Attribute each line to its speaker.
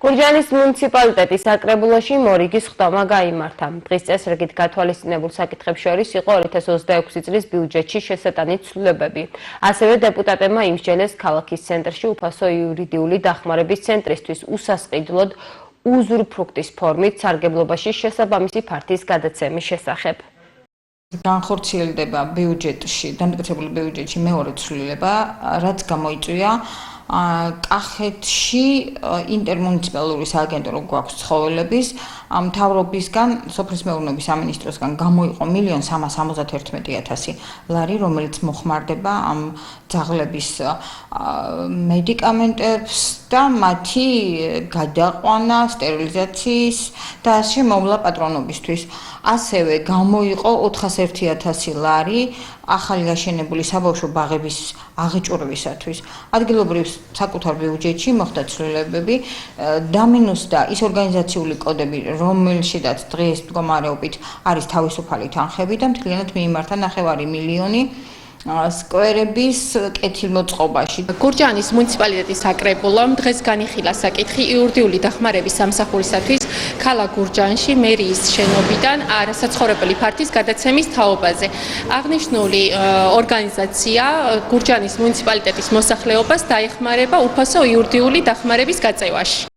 Speaker 1: გურჯაანის მუნიციპალიტეტის საკრებულოში მორიგის ხდომა გაიმართა. დღის წესრიგით გათვალისწინებულ საკითხებს შორის იყო 2026 წლის ბიუჯეტში შესატანით ცვლილებები. ასევე დეპუტატებმა იმსჯელეს ქალაქის ცენტრში უფასო იურიდიული დახმარების ცენტრისთვის უსასყიდლოდ უზურფრუქტის ფორმით სარგებლობაში შესაბამისი ფართის გადაცემის შესახებ.
Speaker 2: განხორციელდება ბიუჯეტში, დამტკიცებული ბიუჯეტში მეორე ცვლილება, რაც გამოიწვია კახეთში ინტერმუნიციპალური სააგენტო გვაქვს ცხოველების, მთავრობისგან, სოფლის მეურნეობის სამინისტროსგან გამოიყო 1,371,000 ლარი, რომელიც მოხმარდება ამ ძაღლების მედიკამენტებს და მათი გადაყვანა, სტერილიზაციის და ასე მოვლა პატრონობისთვის. ასევე გამოიყო 401,000 ლარი ახალი აშენებული საბავშვო ბაღების აღჭურვისათვის. ადგილობრივ საკუთარ ბიუჯეტში მოხდა ცვლილებები, დამინუსდა ის ორგანიზაციული კოდები, რომელშიც დღეს მდგომარეობით არის თავისუფალი თანხები და მთლიანად მიიმართა 9 მილიონი სკვერების კეთილმოწყობაში.
Speaker 3: გურჯაანის მუნიციპალიტეტის საკრებულომ დღეს განიხილა საკითხი იურიდიული დახმარების სამსახურისათვის ქალაქ გურჯაანში მერიის შენობიდან არასაცხოვრებელი ფართის გადაცემის თაობაზე. აღნიშნული ორგანიზაცია გურჯაანის მუნიციპალიტეტის მოსახლეობას დაეხმარება უფასო იურიდიული დახმარების გაწევაში.